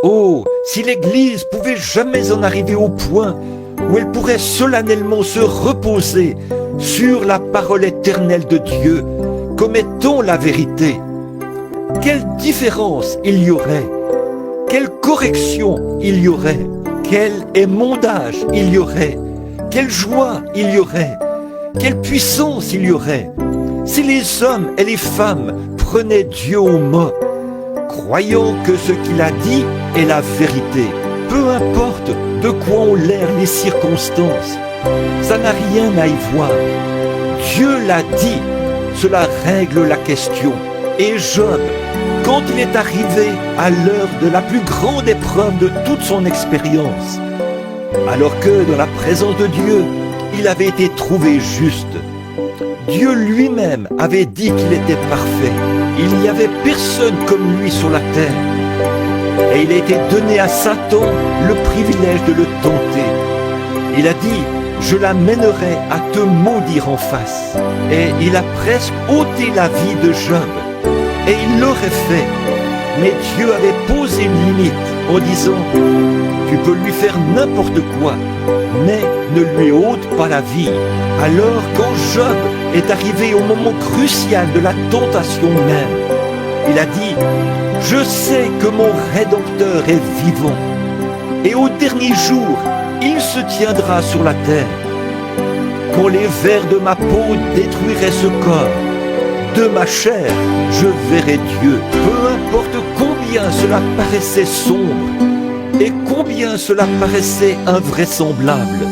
Oh, si l'Église pouvait jamais en arriver au point où elle pourrait solennellement se reposer sur la parole éternelle de Dieu comme étant la vérité. Quelle différence il y aurait, quelle correction il y aurait, quel émondage il y aurait, quelle joie il y aurait, quelle puissance il y aurait, si les hommes et les femmes prenaient Dieu au mot, croyant que ce qu'il a dit est la vérité, peu importe de quoi ont l'air les circonstances, ça n'a rien à y voir. Dieu l'a dit, cela règle la question. Et Job, quand il est arrivé à l'heure de la plus grande épreuve de toute son expérience, alors que dans la présence de Dieu, il avait été trouvé juste, Dieu lui-même avait dit qu'il était parfait. Il n'y avait personne comme lui sur la terre. Et il a été donné à Satan le privilège de le tenter. Il a dit, je l'amènerai à te maudire en face. Et il a presque ôté la vie de Job. Et il l'aurait fait. Mais Dieu avait posé une limite en disant, tu peux lui faire n'importe quoi, mais ne lui ôte pas la vie. Alors quand Job est arrivé au moment crucial de la tentation même, il a dit, je sais que mon Rédempteur est vivant, et au dernier jour, il se tiendra sur la terre. Quand les vers de ma peau détruiraient ce corps, de ma chair, je verrai Dieu. Peu importe combien cela paraissait sombre et combien cela paraissait invraisemblable,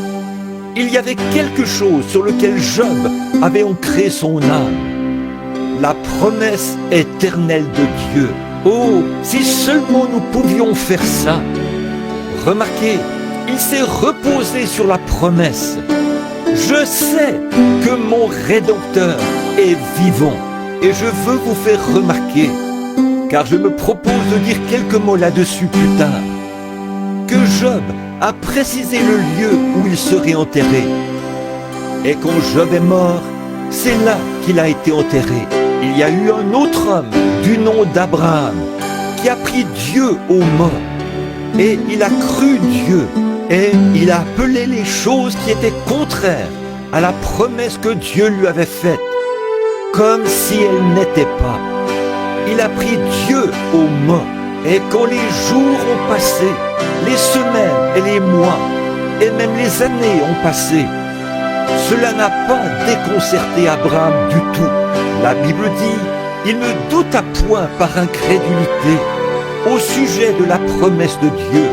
il y avait quelque chose sur lequel Job avait ancré son âme. La promesse éternelle de Dieu. Oh, si seulement nous pouvions faire ça. Remarquez, il s'est reposé sur la promesse. Je sais que mon Rédempteur est vivant. Et je veux vous faire remarquer, car je me propose de dire quelques mots là-dessus plus tard, que Job a précisé le lieu où il serait enterré. Et quand Job est mort, c'est là qu'il a été enterré. Il y a eu un autre homme du nom d'Abraham qui a pris Dieu au mot. Et il a cru Dieu. Et il a appelé les choses qui étaient contraires à la promesse que Dieu lui avait faite comme si elle n'était pas. Il a pris Dieu au mot. Et quand les jours ont passé, les semaines et les mois, et même les années ont passé, cela n'a pas déconcerté Abraham du tout. La Bible dit, il ne douta point par incrédulité au sujet de la promesse de Dieu.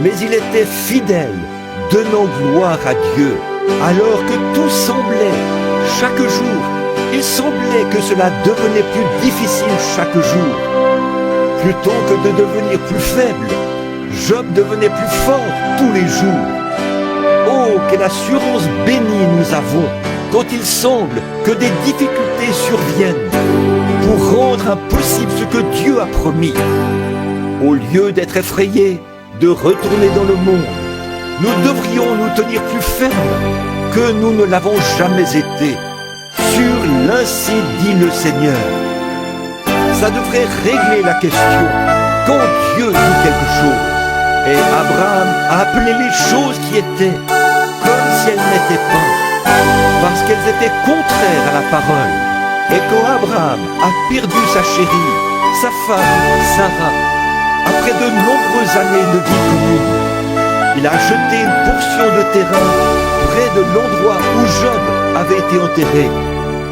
Mais il était fidèle, donnant gloire à Dieu, alors que tout semblait, chaque jour, il semblait que cela devenait plus difficile chaque jour. Plutôt que de devenir plus faible, Job devenait plus fort tous les jours. Oh, quelle assurance bénie nous avons quand il semble que des difficultés surviennent pour rendre impossible ce que Dieu a promis. Au lieu d'être effrayés de retourner dans le monde, nous devrions nous tenir plus fermes que nous ne l'avons jamais été sur l'ainsi dit le Seigneur. Ça devrait régler la question quand Dieu dit quelque chose. Et Abraham a appelé les choses qui étaient comme si elles n'étaient pas, parce qu'elles étaient contraires à la parole. Et quand Abraham a perdu sa chérie, sa femme, Sarah, après de nombreuses années de vie commune, il a acheté une portion de terrain près de l'endroit où Job avait été enterré.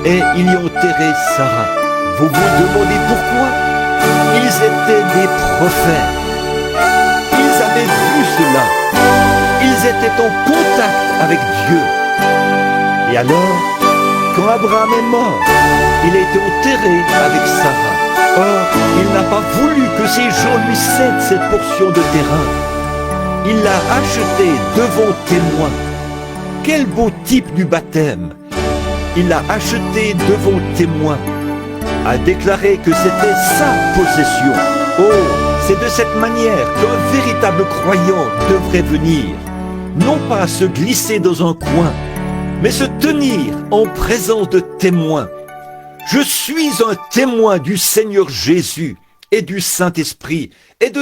Et il y a enterré Sarah. Vous vous demandez pourquoi? Ils étaient des prophètes. Ils avaient vu cela. Ils étaient en contact avec Dieu. Et alors, quand Abraham est mort, il a été enterré avec Sarah. Or, il n'a pas voulu que ces gens lui cèdent cette portion de terrain. Il l'a achetée devant témoins. Quel beau type du baptême! Il l'a acheté devant témoin, a déclaré que c'était sa possession. Oh, c'est de cette manière qu'un véritable croyant devrait venir, non pas se glisser dans un coin, mais se tenir en présence de témoins. Je suis un témoin du Seigneur Jésus et du Saint-Esprit et de